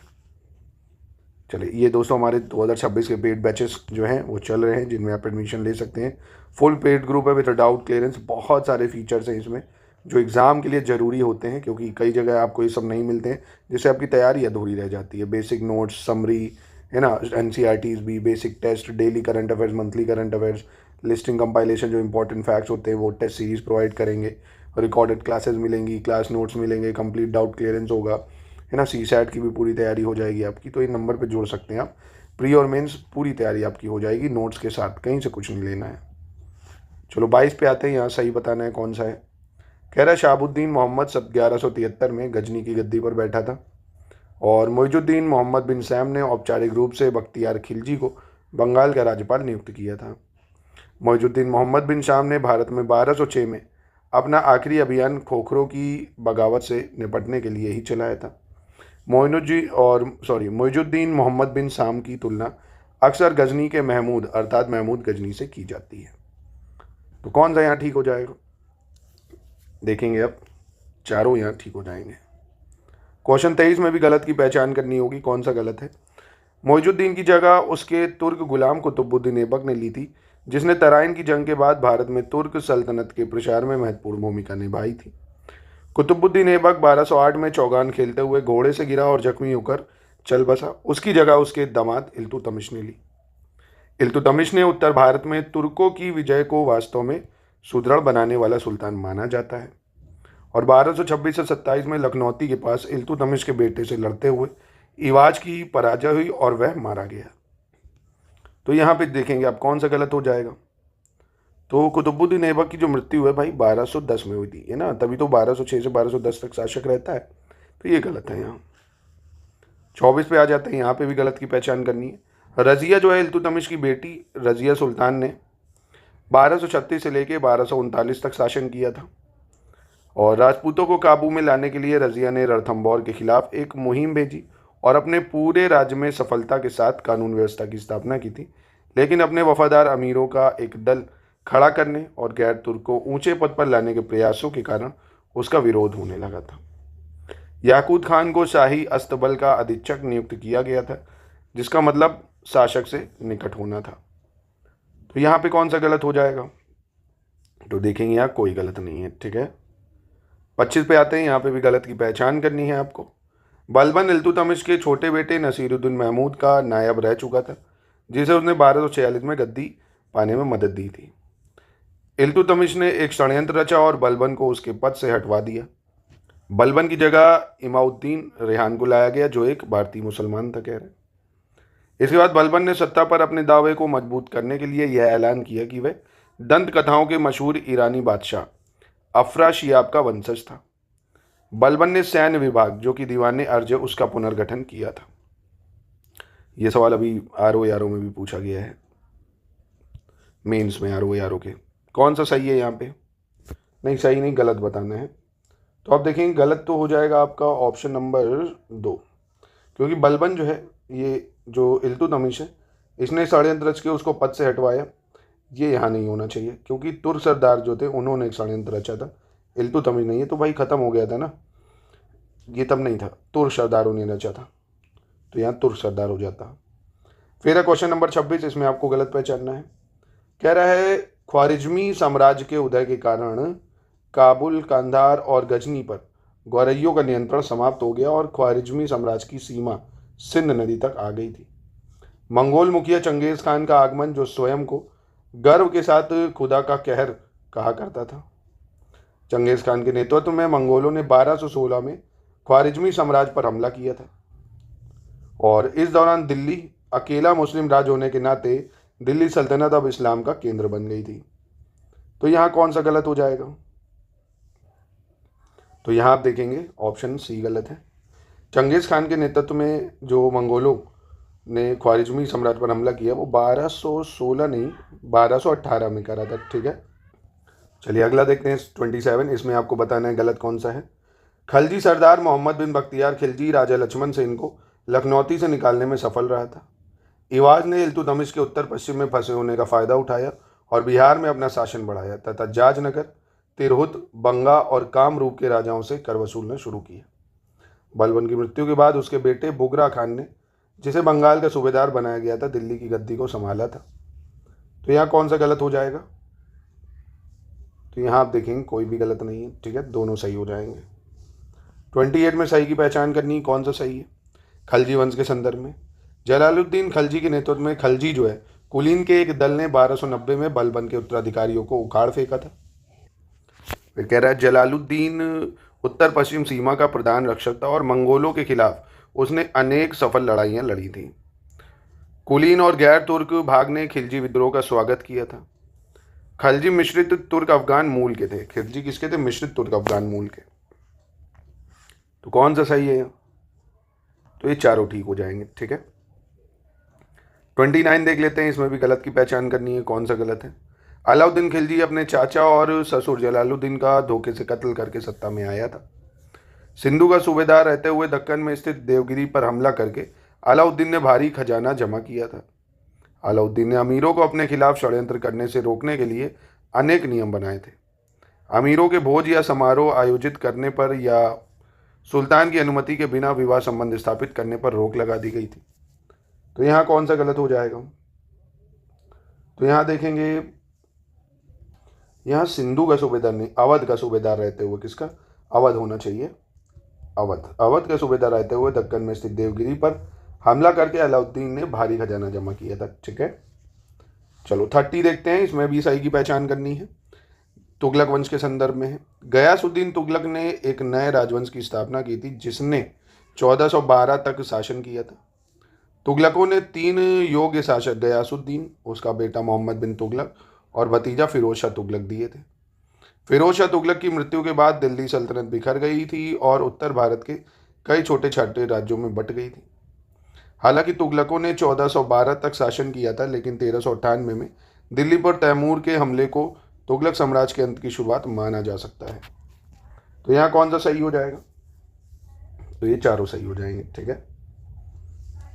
चलिए ये दोस्तों हमारे 2026 के पेड बैचेस जो हैं वो चल रहे हैं, जिनमें आप एडमिशन ले सकते हैं। फुल पेड ग्रुप है विद डाउट क्लियरेंस। बहुत सारे फीचर्स हैं इसमें जो एग्ज़ाम के लिए ज़रूरी होते हैं, क्योंकि कई जगह आपको ये सब नहीं मिलते हैं, जिससे आपकी तैयारी अधूरी रह जाती है। बेसिक नोट्स, समरी, है ना, NCERTs भी, basic test, daily current affairs, monthly current affairs, listing compilation, जो इंपॉर्टेंट फैक्ट्स होते हैं वो टेस्ट सीरीज़ प्रोवाइड करेंगे, रिकॉर्डेड क्लासेस मिलेंगी, क्लास नोट्स मिलेंगे, कंप्लीट डाउट क्लियरेंस होगा, है ना, CSAT की भी पूरी तैयारी हो जाएगी आपकी। तो ये नंबर पे जोड़ सकते हैं आप। प्री और मेंस पूरी तैयारी आपकी हो जाएगी नोट्स के साथ, कहीं से कुछ नहीं लेना है। चलो 22 पे आते हैं। यहाँ सही बताना है कौन सा है। कह रहा है शहाबुद्दीन मोहम्मद 1173 में गजनी की गद्दी पर बैठा था और मुइजुद्दीन मोहम्मद बिन सैम ने औपचारिक रूप से बख्तियार खिलजी को बंगाल का राज्यपाल नियुक्त किया था। मुइजुद्दीन मोहम्मद बिन शाम ने भारत में 1206 में अपना आखिरी अभियान खोखरों की बगावत से निपटने के लिए ही चलाया था। मुइजुद्दीन मोहम्मद बिन शाम की तुलना अक्सर गजनी के महमूद अर्थात महमूद गजनी से की जाती है। तो कौन सा यहाँ ठीक हो जाएगा देखेंगे अब। चारों यहाँ ठीक हो जाएंगे। क्वेश्चन 23 में भी गलत की पहचान करनी होगी, कौन सा गलत है। मुइजुद्दीन की जगह उसके तुर्क गुलाम कुतुबुद्दीन ऐबक ने ली थी, जिसने तराइन की जंग के बाद भारत में तुर्क सल्तनत के प्रसार में महत्वपूर्ण भूमिका निभाई थी। कुतुबुद्दीन ऐबक 1208 में चौगान खेलते हुए घोड़े से गिरा और जख्मी होकर चल बसा। उसकी जगह उसके दामाद इल्तुतमिश ने ली। इल्तुतमिश ने उत्तर भारत में तुर्कों की विजय को वास्तव में सुदृढ़ बनाने वाला सुल्तान माना जाता है और 1226 से 27 में लखनौती के पास इल्तुतमिश के बेटे से लड़ते हुए इवाज की पराजय हुई और वह मारा गया। तो यहाँ पे देखेंगे आप कौन सा गलत हो जाएगा। तो कुतुबुद्दीन ऐबक की जो मृत्यु है भाई 1210 में हुई थी, है ना, तभी तो 1206 से 1210 तक शासक रहता है। तो ये गलत है। यहाँ 24 पे आ जाते हैं। यहाँ पे भी गलत की पहचान करनी है। रजिया जो है इल्तुतमिश की बेटी रजिया सुल्तान ने 1236 से लेकर 1239 तक शासन किया था और राजपूतों को काबू में लाने के लिए रजिया ने रणथंभौर के खिलाफ एक मुहिम भेजी और अपने पूरे राज्य में सफलता के साथ कानून व्यवस्था की स्थापना की थी, लेकिन अपने वफादार अमीरों का एक दल खड़ा करने और गैर तुर्क को ऊंचे पद पर लाने के प्रयासों के कारण उसका विरोध होने लगा था। याकूत खान को शाही अस्तबल का अधीक्षक नियुक्त किया गया था, जिसका मतलब शासक से निकट होना था। तो यहाँ पे कौन सा गलत हो जाएगा। तो देखेंगे यहाँ कोई गलत नहीं है, ठीक है। 25 पे आते हैं। यहाँ पे भी गलत की पहचान करनी है आपको। बलबन इल्तुतमिश के छोटे बेटे नसीरुद्दीन महमूद का नायब रह चुका था, जिसे उसने 1246 में गद्दी पाने में मदद दी थी। इल्तुतमिश ने एक षड्यंत्र रचा और बलबन को उसके पद से हटवा दिया। बलबन की जगह इमाउद्दीन रेहान को लाया गया, जो एक भारतीय मुसलमान था, कह रहे हैं। इसके बाद बलबन ने सत्ता पर अपने दावे को मजबूत करने के लिए यह ऐलान किया कि वह दंत कथाओं के मशहूर ईरानी बादशाह अफराशियाब का वंशज था। बलबन ने सैन्य विभाग, जो कि दीवान अर्ज, उसका पुनर्गठन किया था। यह सवाल अभी आरओ यारो में भी पूछा गया है, मेंस में आरओ यारो के। कौन सा सही है यहाँ पे? नहीं, सही नहीं, गलत बताना है। तो आप देखेंगे गलत तो हो जाएगा आपका ऑप्शन नंबर 2, क्योंकि बलबन जो है, ये जो इल्तुतमिश है, इसने षड्यंत्र रच के उसको पद से हटवाया। ये यहाँ नहीं होना चाहिए, क्योंकि तुर्क सरदार जो थे उन्होंने एक षड्यंत्र रचा था, इल्तुतमिश नहीं है। तो भाई ख़त्म हो गया था ना, ये तब नहीं था, तुर्क सरदारों ने रचा था, तो यहाँ तुर्क सरदार हो जाता। फिर है क्वेश्चन नंबर 26, इसमें आपको गलत पहचानना है। कह रहा है ख्वारिज्मी साम्राज्य के उदय के कारण काबुल, कांधार और गजनी पर गौरैयों का नियंत्रण समाप्त हो गया और ख्वारिज्मी साम्राज्य की सीमा सिंध नदी तक आ गई थी। मंगोल मुखिया चंगेज खान का आगमन, जो स्वयं को गर्व के साथ खुदा का कहर कहा करता था। चंगेज खान के नेतृत्व में मंगोलों ने 1216 में ख्वारिज्मी साम्राज्य पर हमला किया था, और इस दौरान दिल्ली अकेला मुस्लिम राज्य होने के नाते दिल्ली सल्तनत अब इस्लाम का केंद्र बन गई थी। तो यहाँ कौन सा गलत हो जाएगा? तो यहाँ आप देखेंगे ऑप्शन सी गलत है। चंगेज खान के नेतृत्व में जो मंगोलों ने ख्वारिज्मी साम्राज्य पर हमला किया वो 1216 नहीं 1218 में करा था। ठीक है, चलिए अगला देखते हैं 27। इसमें आपको बताना है गलत कौन सा है। खलजी सरदार मोहम्मद बिन बख्तियार खिलजी राजा लक्ष्मण सेन को लखनौती से निकालने में सफल रहा था। इवाज ने इल्तुतमिश के उत्तर पश्चिम में फंसे होने का फ़ायदा उठाया और बिहार में अपना शासन बढ़ाया तथा जाजनगर, तिरहुत, बंगा और कामरूप के राजाओं से कर वसूलना शुरू किया। बलबन की मृत्यु के बाद उसके बेटे बुगरा खान ने, जिसे बंगाल का सूबेदार बनाया गया था, दिल्ली की गद्दी को संभाला था। तो यहाँ कौन सा गलत हो जाएगा? तो यहाँ आप देखेंगे कोई भी गलत नहीं है। ठीक है, दोनों सही हो जाएंगे। 28 में सही की पहचान करनी, कौन सा सही है? खलजी वंश के संदर्भ में जलालुद्दीन खलजी के नेतृत्व में खलजी जो है कुलीन के एक दल ने 1290 में बलबन के उत्तराधिकारियों को उखाड़ फेंका था। फिर कह रहा है जलालुद्दीन उत्तर पश्चिम सीमा का प्रधान रक्षक था और मंगोलों के खिलाफ उसने अनेक सफल लड़ाइयाँ लड़ी थी। कुलीन और गैर तुर्क भाग ने खिलजी विद्रोह का स्वागत किया था। खलजी मिश्रित तुर्क अफगान मूल के थे। खिलजी किसके थे? मिश्रित तुर्क अफगान मूल के। तो कौन सा सही है? तो ये चारों ठीक हो जाएंगे। ठीक है, 29 देख लेते हैं। इसमें भी गलत की पहचान करनी है, कौन सा गलत है? अलाउद्दीन खिलजी अपने चाचा और ससुर जलालुद्दीन का धोखे से कत्ल करके सत्ता में आया था। सिंधु का सूबेदार रहते हुए दक्कन में स्थित देवगिरी पर हमला करके अलाउद्दीन ने भारी खजाना जमा किया था। अलाउद्दीन ने अमीरों को अपने खिलाफ षड्यंत्र करने से रोकने के लिए अनेक नियम बनाए थे। अमीरों के भोज या समारोह आयोजित करने पर या सुल्तान की अनुमति के बिना विवाह संबंध स्थापित करने पर रोक लगा दी गई थी। तो यहाँ कौन सा गलत हो जाएगा? तो यहाँ देखेंगे, यहाँ सिंधु का सूबेदार नहीं, अवध का सूबेदार रहते हुए, किसका? अवध होना चाहिए, अवध के सूबेदार रहते हुए दक्कन में स्थित देवगिरी पर हमला करके अलाउद्दीन ने भारी खजाना जमा किया था। ठीक है, चलो 30 देखते हैं। इसमें भी सही की पहचान करनी है, तुगलक वंश के संदर्भ में है। गयासुद्दीन तुगलक ने एक नए राजवंश की स्थापना की थी जिसने 1412 तक शासन किया था। तुगलकों ने 3 योग्य शासक गयासुद्दीन, उसका बेटा मोहम्मद बिन तुगलक और भतीजा फिरोज शाह तुगलक दिए थे। फिरोज शाह तुगलक की मृत्यु के बाद दिल्ली सल्तनत बिखर गई थी और उत्तर भारत के कई छोटे छोटे राज्यों में बंट गई थी। हालांकि तुगलकों ने 1412 तक शासन किया था, लेकिन 1398 में दिल्ली पर तैमूर के हमले को तुगलक साम्राज्य के अंत की शुरुआत माना जा सकता है। तो यहाँ कौन सा सही हो जाएगा? तो ये चारों सही हो जाएंगे। ठीक है,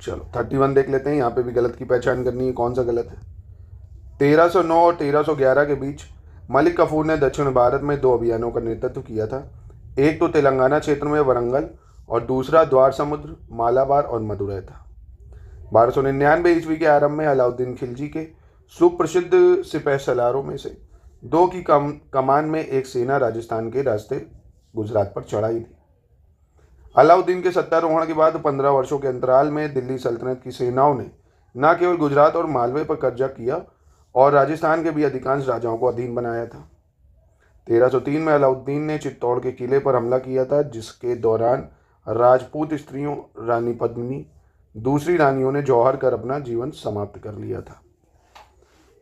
चलो 31 देख लेते हैं। यहाँ पे भी गलत की पहचान करनी है, कौन सा गलत है? 1309 और 1311 के बीच मलिक कफूर ने दक्षिण भारत में 2 अभियानों का नेतृत्व किया था। एक तो तेलंगाना क्षेत्र में वरंगल और दूसरा द्वार समुद्र, मालाबार और मदुरै था। 1299 ईस्वी के आरंभ में अलाउद्दीन खिलजी के सुप्रसिद्ध सिपह सलारों में से 2 की कमान में एक सेना राजस्थान के रास्ते गुजरात पर चढ़ाई थी। अलाउद्दीन के सत्तारोहण के बाद 15 वर्षों के अंतराल में दिल्ली सल्तनत की सेनाओं ने न केवल गुजरात और मालवे पर कब्जा किया और राजस्थान के भी अधिकांश राजाओं को अधीन बनाया था। 1303 में अलाउद्दीन ने चित्तौड़ के किले पर हमला किया था, जिसके दौरान राजपूत स्त्रियों रानी पद्मिनी दूसरी रानियों ने जौहर कर अपना जीवन समाप्त कर लिया था।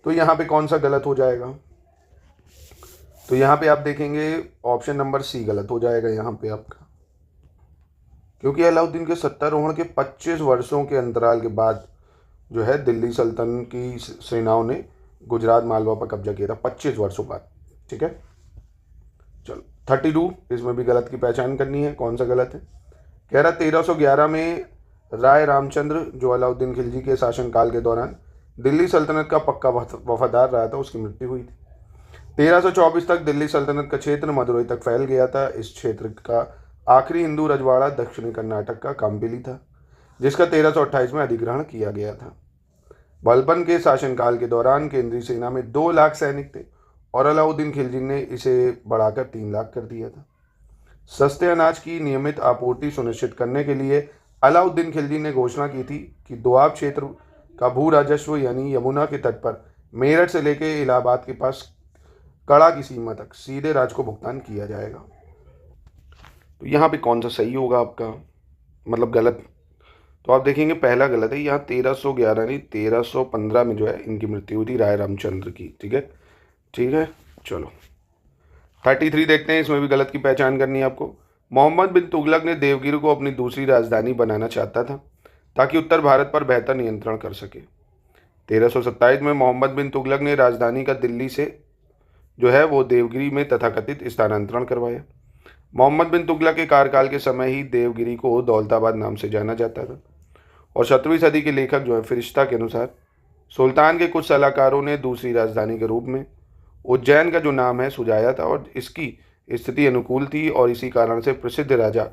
तो यहाँ पे कौन सा गलत हो जाएगा? तो यहाँ पे आप देखेंगे ऑप्शन नंबर सी गलत हो जाएगा यहाँ पे आपका, क्योंकि अलाउद्दीन के सत्तारोहण के 25 वर्षों के अंतराल के बाद जो है दिल्ली सल्तनत की सेनाओं ने गुजरात मालवा पर कब्जा किया था, 25 वर्षों बाद। ठीक है, चलो 32 इसमें भी गलत की पहचान करनी है, कौन सा गलत है। कह रहा 1311 में राय रामचंद्र जो अलाउद्दीन खिलजी के शासनकाल के दौरान दिल्ली सल्तनत का पक्का वफादार रहा था, उसकी मृत्यु हुई थी। 1324 तक दिल्ली सल्तनत का क्षेत्र मदुरई तक फैल गया था। इस क्षेत्र का आखिरी हिंदू रजवाड़ा दक्षिणी कर्नाटक का काम्पिली था, जिसका 1328 में अधिग्रहण किया गया था। बलबन के शासनकाल के दौरान केंद्रीय सेना में 2 लाख सैनिक थे और अलाउद्दीन खिलजी ने इसे बढ़ाकर 3 लाख कर दिया था। सस्ते अनाज की नियमित आपूर्ति सुनिश्चित करने के लिए अलाउद्दीन खिलजी ने घोषणा की थी कि दोआब क्षेत्र का भू राजस्व यानी यमुना के तट पर मेरठ से लेकर इलाहाबाद के पास कड़ा की सीमा तक सीधे राज को भुगतान किया जाएगा। तो यहाँ पे कौन सा सही होगा आपका, मतलब गलत? तो आप देखेंगे पहला गलत है। यहाँ 1311 नहीं 1315 में जो है इनकी मृत्यु हुई थी राय रामचंद्र की। ठीक है, ठीक है, चलो 33 देखते हैं, इसमें भी गलत की पहचान करनी है आपको। मोहम्मद बिन तुगलक ने देवगिरी को अपनी दूसरी राजधानी बनाना चाहता था ताकि उत्तर भारत पर बेहतर नियंत्रण कर सके। 1327 में मोहम्मद बिन तुगलक ने राजधानी का दिल्ली से जो है वो देवगिरी में तथाकथित स्थानांतरण करवाया। मोहम्मद बिन तुगलक के कार्यकाल के समय ही देवगिरी को दौलताबाद नाम से जाना जाता था और 17वीं सदी के लेखक जो है फिरिश्ता के अनुसार सुल्तान के कुछ सलाहकारों ने दूसरी राजधानी के रूप में उज्जैन का जो नाम है सुझाया था और इसकी स्थिति अनुकूल थी और इसी कारण से प्रसिद्ध राजा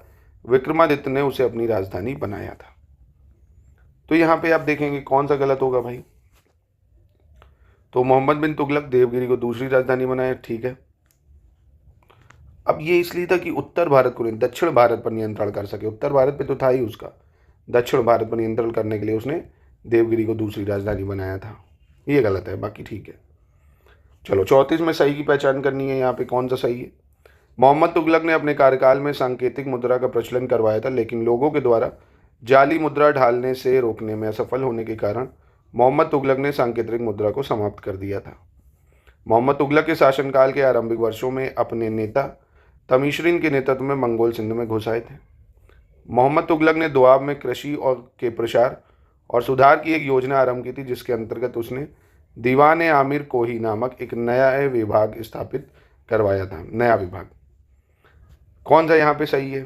विक्रमादित्य ने उसे अपनी राजधानी बनाया था। तो यहाँ पे आप देखेंगे कौन सा गलत होगा भाई। तो मोहम्मद बिन तुगलक देवगिरी को दूसरी राजधानी बनाया, ठीक है। अब ये इसलिए था कि उत्तर भारत को नहीं दक्षिण भारत पर नियंत्रण कर सके, उत्तर भारत पे तो था ही उसका, दक्षिण भारत पर नियंत्रण करने के लिए उसने देवगिरी को दूसरी राजधानी बनाया था। ये गलत है, बाकी ठीक है। चलो 34 में सही की पहचान करनी है, यहाँ पे कौन सा सही है। मोहम्मद तुगलक ने अपने कार्यकाल में सांकेतिक मुद्रा का प्रचलन करवाया था, लेकिन लोगों के द्वारा जाली मुद्रा ढालने से रोकने में असफल होने के कारण मोहम्मद तुगलक ने सांकेतिक मुद्रा को समाप्त कर दिया था। मोहम्मद तुगलक के शासनकाल के आरंभिक वर्षों में अपने नेता तमीशरीन के नेतृत्व में मंगोल सिंध में घुस आए थे। मोहम्मद तुगलक ने दोआब में कृषि और के प्रसार और सुधार की एक योजना आरंभ की थी, जिसके अंतर्गत उसने दीवान आमिर कोही नामक एक नया विभाग स्थापित करवाया था। नया विभाग कौन सा यहाँ पे सही है?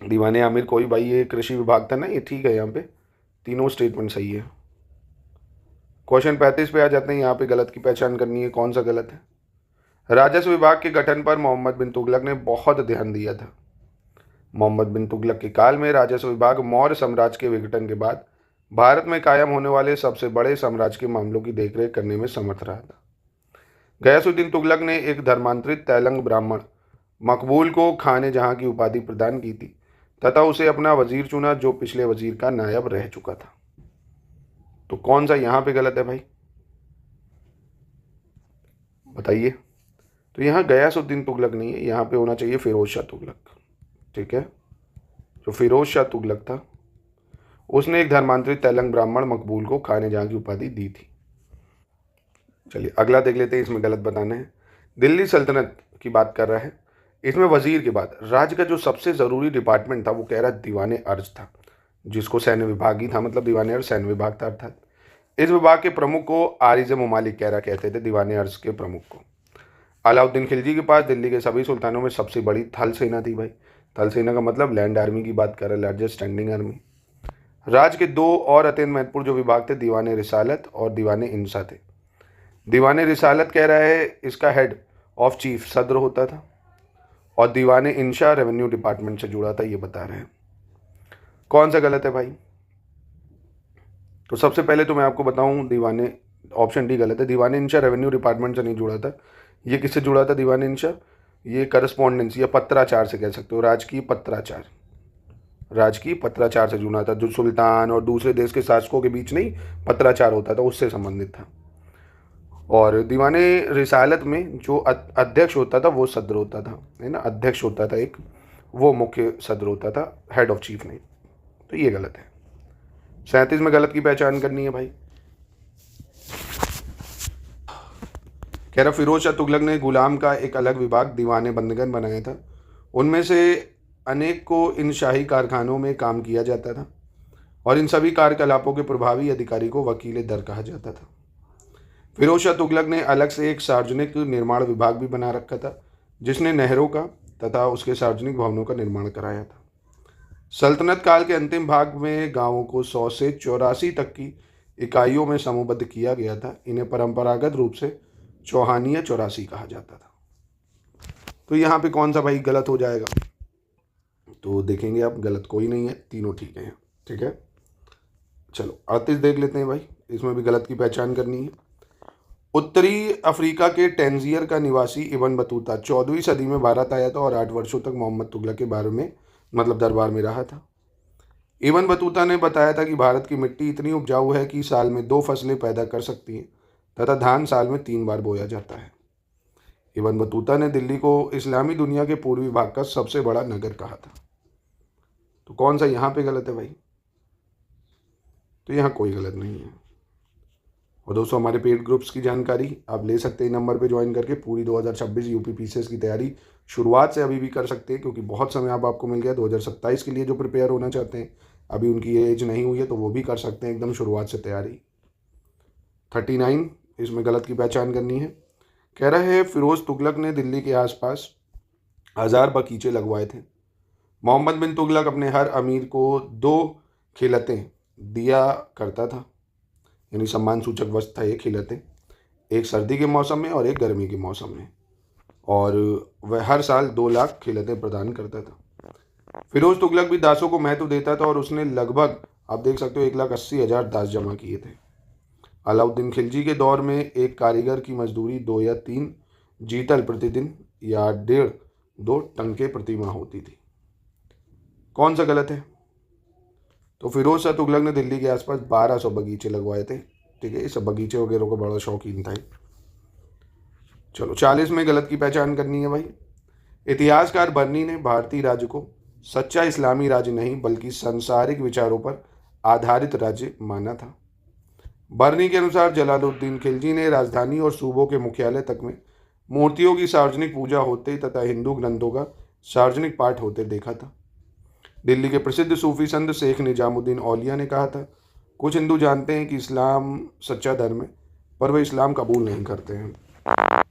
दीवान आमिर कोही, भाई ये कृषि विभाग था ना, ये ठीक है। यहाँ पे तीनों स्टेटमेंट सही है। क्वेश्चन 35 पे आ जाते हैं, यहाँ पे गलत की पहचान करनी है, कौन सा गलत है। राजस्व विभाग के गठन पर मोहम्मद बिन तुगलक ने बहुत ध्यान दिया था। मोहम्मद बिन तुगलक के काल में राजस्व विभाग मौर्य साम्राज्य के विघटन के बाद भारत में कायम होने वाले सबसे बड़े साम्राज्य के मामलों की देखरेख करने में समर्थ रहा था। गयासुद्दीन तुगलक ने एक धर्मांतरित तैलंग ब्राह्मण मकबूल को खाने जहां की उपाधि प्रदान की थी तथा उसे अपना वजीर चुना, जो पिछले वजीर का नायब रह चुका था। तो कौन सा यहां पे गलत है भाई, बताइए। तो यहाँ गयासुद्दीन तुगलक नहीं है, यहाँ पे होना चाहिए फिरोज शाह तुगलक। ठीक है, जो फिरोज शाह तुगलक था उसने एक धर्मांतरित तैलंग ब्राह्मण मकबूल को खाने जहां की उपाधि दी थी। चलिए अगला देख लेते हैं, इसमें गलत बताना है। दिल्ली सल्तनत की बात कर रहा है, इसमें वजीर के बाद राज्य का जो सबसे ज़रूरी डिपार्टमेंट था वो कह रहा दीवान अर्ज था, जिसको सैन्य विभाग ही था, मतलब दीवान अर्ज सैन्य विभाग था। अर्थात इस विभाग के प्रमुख को आरिज ममालिक कह रहा कहते थे, दीवान अर्ज के प्रमुख को। अलाउद्दीन खिलजी के पास दिल्ली के सभी सुल्तानों में सबसे बड़ी थल सेना थी भाई। थल सेना का मतलब लैंड आर्मी की बात कर रहा है, लार्जेस्ट स्टैंडिंग आर्मी। राज्य के 2 और अत्यंत महत्वपूर्ण जो विभाग थे, दीवान रिसालत और दीवान इंसा थे। दीवान रिसालत कह रहा है इसका हेड ऑफ चीफ सदर होता था और दीवान इंशा रेवेन्यू डिपार्टमेंट से जुड़ा था, ये बता रहे हैं। कौन सा गलत है भाई? तो सबसे पहले तो मैं आपको बताऊं, दीवान ऑप्शन डी गलत है। दीवान इंशा रेवेन्यू डिपार्टमेंट से नहीं जुड़ा था। ये किससे जुड़ा था दीवान इंशा? ये करस्पॉन्डेंस या पत्राचार से कह सकते हो, राजकीय पत्राचार, राजकीय पत्राचार से जुड़ा था। जो सुल्तान और दूसरे देश के शासकों के बीच नहीं पत्राचार होता था, उससे संबंधित था। और दीवाने रिसालत में जो अध्यक्ष होता था वो सदर होता था, है ना, अध्यक्ष होता था एक, वो मुख्य सदर होता था, हेड ऑफ चीफ नहीं। तो ये गलत है। 37 में गलत की पहचान करनी है भाई। कह रहा फिरोज शाह तुगलक ने गुलाम का एक अलग विभाग दीवाने बंदगन बनाया था। उनमें से अनेक को इन शाही कारखानों में काम किया जाता था और इन सभी कार्यकलापों के प्रभावी अधिकारी को वकील दर कहा जाता था। फिरोज शाह तुगलक ने अलग से एक सार्वजनिक निर्माण विभाग भी बना रखा था, जिसने नहरों का तथा उसके सार्वजनिक भवनों का निर्माण कराया था। सल्तनत काल के अंतिम भाग में गांवों को 100 से 84 तक की इकाइयों में समूहबद्ध किया गया था। इन्हें परंपरागत रूप से चौहानिया 84 कहा जाता था। तो यहाँ पे कौन सा भाई गलत हो जाएगा? तो देखेंगे आप, गलत कोई नहीं है, तीनों ठीक हैं। ठीक है, चलो 38 देख लेते हैं भाई। इसमें भी गलत की पहचान करनी है। उत्तरी अफ्रीका के टेंजियर का निवासी इब्न बतूता 14वीं सदी में भारत आया था और 8 वर्षों तक मोहम्मद तुगलक के बारे में दरबार में रहा था। इब्न बतूता ने बताया था कि भारत की मिट्टी इतनी उपजाऊ है कि साल में 2 फसलें पैदा कर सकती हैं तथा धान साल में 3 बार बोया जाता है। इब्न बतूता ने दिल्ली को इस्लामी दुनिया के पूर्वी भाग का सबसे बड़ा नगर कहा था। तो कौन सा यहाँ पे गलत है भाई? तो यहाँ कोई गलत नहीं है। और दोस्तों, हमारे पेड ग्रुप्स की जानकारी आप ले सकते हैं नंबर पे ज्वाइन करके। पूरी 2026 यूपी पीसीएस की तैयारी शुरुआत से अभी भी कर सकते हैं, क्योंकि बहुत समय अब आपको मिल गया। 2027 के लिए जो प्रिपेयर होना चाहते हैं, अभी उनकी एज नहीं हुई है, तो वो भी कर सकते हैं एकदम शुरुआत से तैयारी। 39 इसमें गलत की पहचान करनी है। कह रहा है फिरोज तुगलक ने दिल्ली के आसपास 1000 बगीचे लगवाए थे। मोहम्मद बिन तुगलक अपने हर अमीर को 2 खिलतें दिया करता था, यानी सम्मान सूचक वस्त्र था ये खिलतें, एक सर्दी के मौसम में और एक गर्मी के मौसम में, और वह हर साल 2 लाख खिलतें प्रदान करता था। फिरोज तुगलक भी दासों को महत्व देता था और उसने लगभग, आप देख सकते हो, 1,80,000 दास जमा किए थे। अलाउद्दीन खिलजी के दौर में एक कारीगर की मजदूरी 2 या 3 जीतल प्रतिदिन या 1.5-2 टंके प्रति माह होती थी। कौन सा गलत है? तो फिरोज शाह तुगलक ने दिल्ली के आसपास 1200 बगीचे लगवाए थे। ठीक है, इस बगीचे वगैरह का बड़ा शौकीन था। चलो 40 में गलत की पहचान करनी है भाई। इतिहासकार बर्नी ने भारतीय राज्य को सच्चा इस्लामी राज्य नहीं बल्कि सांसारिक विचारों पर आधारित राज्य माना था। बर्नी के अनुसार जलालुद्दीन खिलजी ने राजधानी और सूबों के मुख्यालय तक में मूर्तियों की सार्वजनिक पूजा होते तथा हिंदू ग्रंथों का सार्वजनिक पाठ होते देखा था। दिल्ली के प्रसिद्ध सूफी संत शेख निजामुद्दीन औलिया ने कहा था, कुछ हिंदू जानते हैं कि इस्लाम सच्चा धर्म है, पर वे इस्लाम कबूल नहीं करते हैं।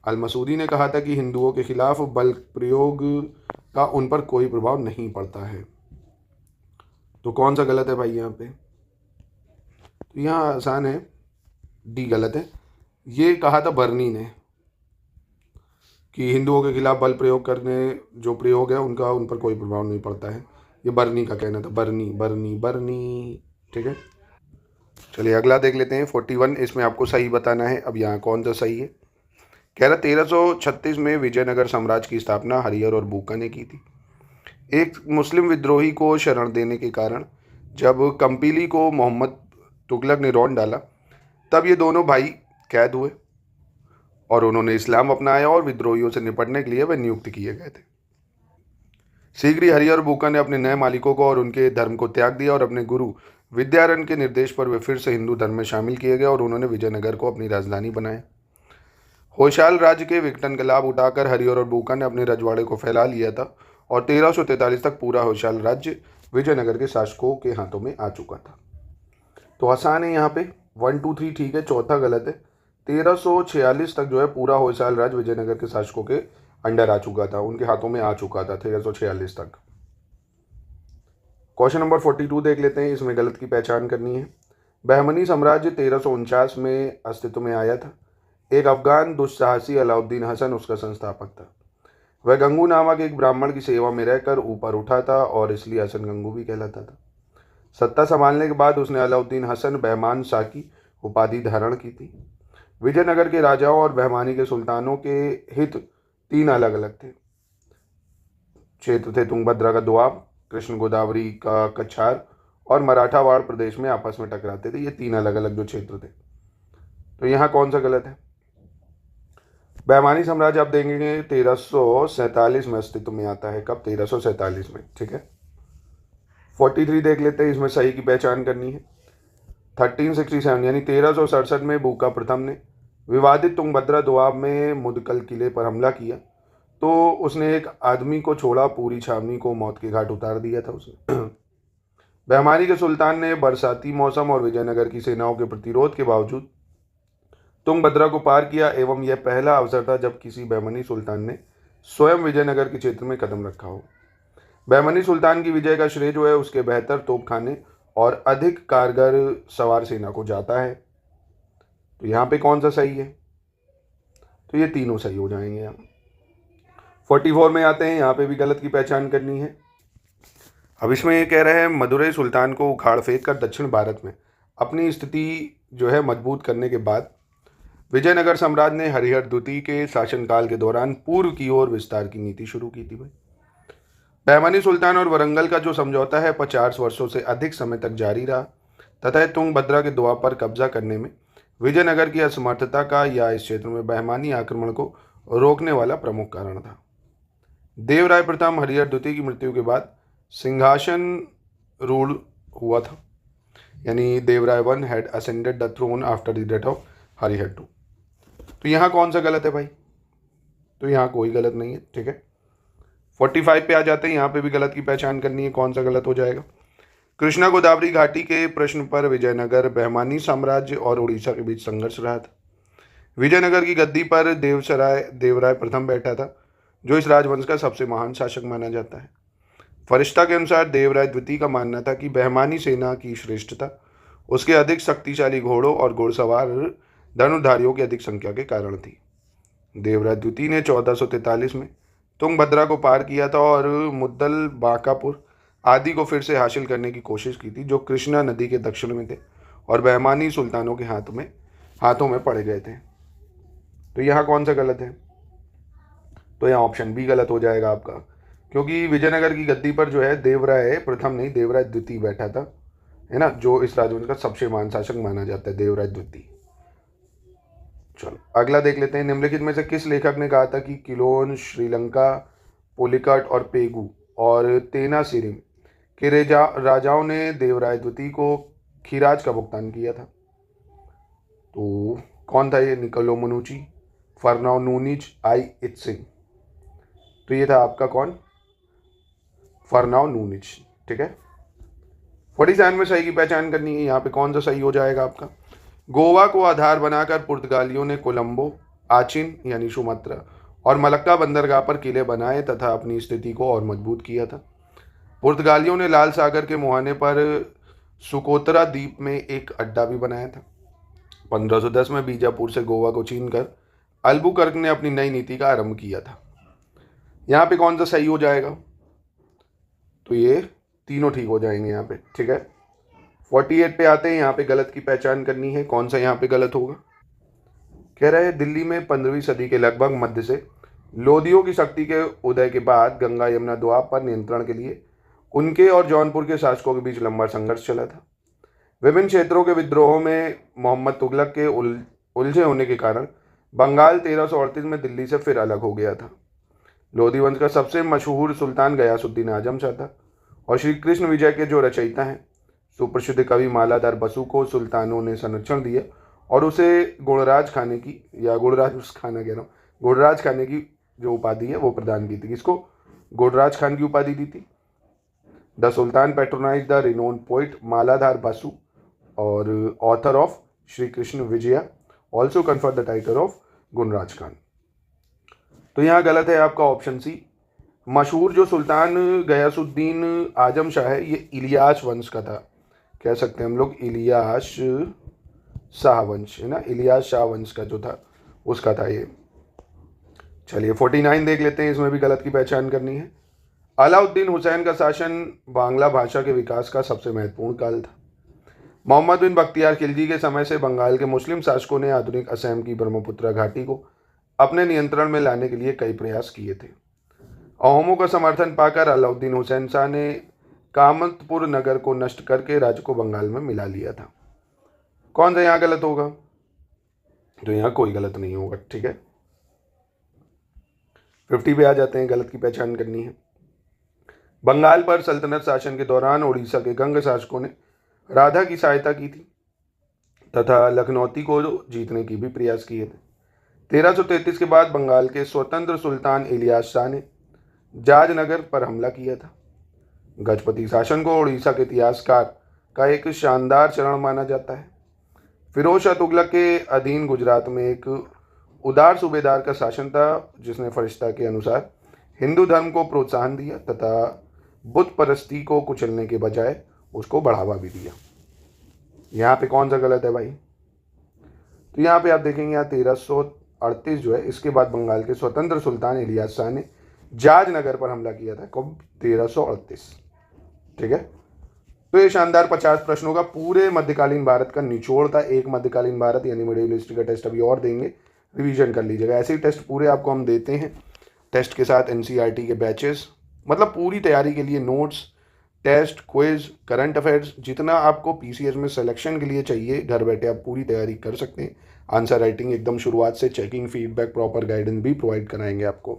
अल मसूदी ने कहा था कि हिंदुओं के खिलाफ बल प्रयोग का उन पर कोई प्रभाव नहीं पड़ता है। तो कौन सा गलत है भाई यहाँ पे? तो यहाँ आसान है, डी गलत है। ये कहा था बर्नी ने कि हिंदुओं के खिलाफ बल प्रयोग करने जो प्रयोग है उनका उन पर कोई प्रभाव नहीं पड़ता है। ये बर्नी का कहना था, बर्नी। ठीक है, चलिए अगला देख लेते हैं 41। इसमें आपको सही बताना है। अब यहाँ कौन सा सही है? कह रहा 1336 में विजयनगर साम्राज्य की स्थापना हरिहर और बूका ने की थी। एक मुस्लिम विद्रोही को शरण देने के कारण जब कंपीली को मोहम्मद तुगलक ने रौंद डाला, तब ये दोनों भाई कैद हुए और उन्होंने इस्लाम अपनाया और विद्रोहियों से निपटने के लिए वे नियुक्त किए गए थे। शीघ्र ही हरिहर बूका ने अपने नए मालिकों को और उनके धर्म को त्याग दिया और अपने गुरु विद्यारण्य के निर्देश पर वे फिर से हिंदू धर्म में शामिल किए गए और उन्होंने विजयनगर को अपनी राजधानी बनाया। होयसाल राज्य के विघटन का लाभ उठाकर हरिहर और बूका ने अपने रजवाड़े को फैला लिया था और 1343 तक पूरा होयसाल राज्य विजयनगर के शासकों के हाथों में आ चुका था। तो आसान है यहाँ पे, 1 2 3 ठीक है, चौथा गलत है। 1346 तक जो है पूरा होयसाल राज्य विजयनगर के शासकों के अंडर आ चुका था, उनके हाथों में आ चुका था 1346 तक। क्वेश्चन नंबर 42 देख लेते हैं। इसमें गलत की पहचान करनी है। बहमनी साम्राज्य 1349 में अस्तित्व में आया था। एक अफगान दुस्साहसी अलाउद्दीन हसन उसका संस्थापक था। वह गंगू नामक एक ब्राह्मण की सेवा में रहकर ऊपर उठा था और इसलिए हसन गंगू भी कहलाता था। सत्ता संभालने के बाद उसने अलाउद्दीन हसन बहमान शाह की उपाधि धारण की थी। विजयनगर के राजाओं और बहमानी के सुल्तानों के हित 3 अलग अलग थे। क्षेत्र थे तुंगभद्रा का दोआब, कृष्ण गोदावरी का कछार और मराठावाड़ प्रदेश में आपस में टकराते थे। ये 3 अलग अलग जो क्षेत्र थे। तो यहाँ कौन सा गलत है? बहमानी साम्राज्य आप देखेंगे 1347 में अस्तित्व में आता है। कब? 1347 में। ठीक है, 43 देख लेते हैं, इसमें सही की पहचान करनी है। 1367 यानी 1367 में बूका प्रथम ने विवादित तुंगभद्रा दोआब में मुदकल किले पर हमला किया तो उसने एक आदमी को छोड़ा, पूरी छावनी को मौत के घाट उतार दिया था उसने। बहमानी के सुल्तान ने बरसाती मौसम और विजयनगर की सेनाओं के प्रतिरोध के बावजूद तुंगभद्रा को पार किया एवं यह पहला अवसर था जब किसी बहमनी सुल्तान ने स्वयं विजयनगर के क्षेत्र में कदम रखा हो। बहमनी सुल्तान की विजय का श्रेय जो है उसके बेहतर तोपखाने और अधिक कारगर सवार सेना को जाता है। तो यहाँ पे कौन सा सही है? तो ये तीनों सही हो जाएंगे। यहाँ 44 में आते हैं, यहाँ पे भी गलत की पहचान करनी है। अब इसमें ये कह रहे हैं मदुरई सुल्तान को उखाड़ फेंक कर दक्षिण भारत में अपनी स्थिति जो है मजबूत करने के बाद विजयनगर साम्राज्य ने हरिहर द्वितीय के शासनकाल के दौरान पूर्व की ओर विस्तार की नीति शुरू की थी। भाई, बहमनी सुल्तान और वरंगल का जो समझौता है 50 वर्षों से अधिक समय तक जारी रहा तथा तुंगभद्रा के दोआब पर कब्जा करने में विजयनगर की असमर्थता का या इस क्षेत्र में बहमानी आक्रमण को रोकने वाला प्रमुख कारण था। देवराय प्रथम हरिहर द्वितीय की मृत्यु के बाद सिंहासन रूल हुआ था, यानी Devaraya one had ascended the throne after the death of Harihara two. तो यहाँ कौन सा गलत है भाई? तो यहाँ कोई गलत नहीं है। ठीक है, 45 पे आ जाते हैं, यहाँ पे भी गलत की पहचान करनी है, कौन सा गलत हो जाएगा। कृष्णा गोदावरी घाटी के प्रश्न पर विजयनगर बहमानी साम्राज्य और उड़ीसा के बीच संघर्ष रहा था। विजयनगर की गद्दी पर देवराय प्रथम बैठा था जो इस राजवंश का सबसे महान शासक माना जाता है। फरिश्ता के अनुसार देवराय द्वितीय का मानना था कि बहमानी सेना की श्रेष्ठता उसके अधिक शक्तिशाली घोड़ों और घुड़सवार धनुर्धारियों की अधिक संख्या के कारण थी। देवराय द्वितीय ने 1443 में तुंगभद्रा को पार किया था और मुद्दल, बांकापुर आदि को फिर से हासिल करने की कोशिश की थी जो कृष्णा नदी के दक्षिण में थे और बहमानी सुल्तानों के हाथों में पड़ गए थे। तो यहाँ कौन सा गलत है? तो यहाँ ऑप्शन बी गलत हो जाएगा आपका, क्योंकि विजयनगर की गद्दी पर जो है देवराय प्रथम नहीं देवराय द्वितीय बैठा था, है ना, जो इस राजवंश का सबसे महान शासक माना जाता है, देवराय द्वितीय। चलो अगला देख लेते हैं। निम्नलिखित में से किस लेखक ने कहा था कि किलोन, श्रीलंका, पुलिकट और पेगु और तेनासिरिम के राजाओं ने देवराय द्वितीय को खीराज का भुगतान किया था? तो कौन था ये? निकोलो मनुची, फरनाओ नूनिज, आई इत्सिंग। तो ये था आपका कौन? फरनाओ नूनिज। ठीक है, 47 में सही की पहचान करनी है। यहाँ पे कौन सा सही हो जाएगा आपका? गोवा को आधार बनाकर पुर्तगालियों ने कोलंबो, आचिन यानी सुमात्रा और मलक्का बंदरगाह पर किले बनाए तथा अपनी स्थिति को और मजबूत किया था। पुर्तगालियों ने लाल सागर के मुहाने पर सुकोतरा द्वीप में एक अड्डा भी बनाया था। 1510 में बीजापुर से गोवा को छीनकर अल्बुकर्क ने अपनी नई नीति का आरंभ किया था। यहाँ पे कौन सा सही हो जाएगा? तो ये तीनों ठीक हो जाएंगे यहाँ पे। ठीक है, 48 पे आते हैं, यहाँ पे गलत की पहचान करनी है, कौन सा यहाँ पे गलत होगा। कह रहे हैं दिल्ली में 15वीं सदी के लगभग मध्य से लोदियों की शक्ति के उदय के बाद गंगा यमुना दोआब पर नियंत्रण के लिए उनके और जौनपुर के शासकों के बीच लंबा संघर्ष चला था। विभिन्न क्षेत्रों के विद्रोहों में मोहम्मद तुगलक के उलझे होने के कारण बंगाल 1338 में दिल्ली से फिर अलग हो गया था। लोधी वंश का सबसे मशहूर सुल्तान गयासुद्दीन आजम शाह था और श्री कृष्ण विजय के जो रचयिता हैं सुप्रसिद्ध कवि मालाधार बसु को सुल्तानों ने संरक्षण दिया और उसे गुणराज खाने की या गुणराज खाने की जो उपाधि है वो प्रदान की थी। किसको? गुणराज खान की उपाधि दी थी। The sultan patronize the renowned poet Maladhar Basu और author of Shri Krishna Vijaya also confer the title of Gunaraj Khan. तो यहाँ गलत है आपका ऑप्शन सी। मशहूर जो सुल्तान गयासुद्दीन आजम शाह है ये इलियास वंश का था, कह सकते हैं हम लोग इलियास शाह वंश, है ना, इलियास शाह वंश का जो था उसका था ये। चलिए 49 देख लेते हैं, इसमें भी गलत की पहचान करनी है। अलाउद्दीन हुसैन का शासन बांग्ला भाषा के विकास का सबसे महत्वपूर्ण काल था। मोहम्मद बिन बख्तियार खिलजी के समय से बंगाल के मुस्लिम शासकों ने आधुनिक असम की ब्रह्मपुत्र घाटी को अपने नियंत्रण में लाने के लिए कई प्रयास किए थे। अहोमों का समर्थन पाकर अलाउद्दीन हुसैन शाह ने कामतपुर नगर को नष्ट करके राज्य को बंगाल में मिला लिया था। कौन सा यहाँ गलत होगा? तो यहाँ कोई गलत नहीं होगा। ठीक है, 50 पे आ जाते हैं, गलत की पहचान करनी है। बंगाल पर सल्तनत शासन के दौरान उड़ीसा के गंग शासकों ने राधा की सहायता की थी तथा लखनौती को जीतने की भी प्रयास किए थे। 1333 के बाद बंगाल के स्वतंत्र सुल्तान इलियास शाह ने जाजनगर पर हमला किया था। गजपति शासन को उड़ीसा के इतिहासकार का एक शानदार चरण माना जाता है। फिरोज शाह तुगलक के अधीन गुजरात में एक उदार सूबेदार का शासन था, जिसने फरिश्ता के अनुसार हिंदू धर्म को प्रोत्साहन दिया तथा बुत परस्ती को कुचलने के बजाय उसको बढ़ावा भी दिया। यहाँ पे कौन सा गलत है भाई? तो यहाँ पे आप देखेंगे, यहाँ 1338 जो है, इसके बाद बंगाल के स्वतंत्र सुल्तान इलियास शाह ने जाजनगर पर हमला किया था। कब? 1338। ठीक है, तो ये शानदार 50 प्रश्नों का पूरे मध्यकालीन भारत का निचोड़ था। एक मध्यकालीन भारत यानी मिडिल हिस्ट्री का टेस्ट अभी और देंगे, रिवीजन कर लीजिएगा। ऐसे ही टेस्ट पूरे आपको हम देते हैं, टेस्ट के साथ एनसीईआरटी के बैचेस, मतलब पूरी तैयारी के लिए notes, test, quiz, current affairs, जितना आपको पीसीएस में सिलेक्शन के लिए चाहिए घर बैठे आप पूरी तैयारी कर सकते हैं। आंसर राइटिंग एकदम शुरुआत से चेकिंग, फीडबैक, प्रॉपर गाइडेंस भी प्रोवाइड कराएंगे आपको।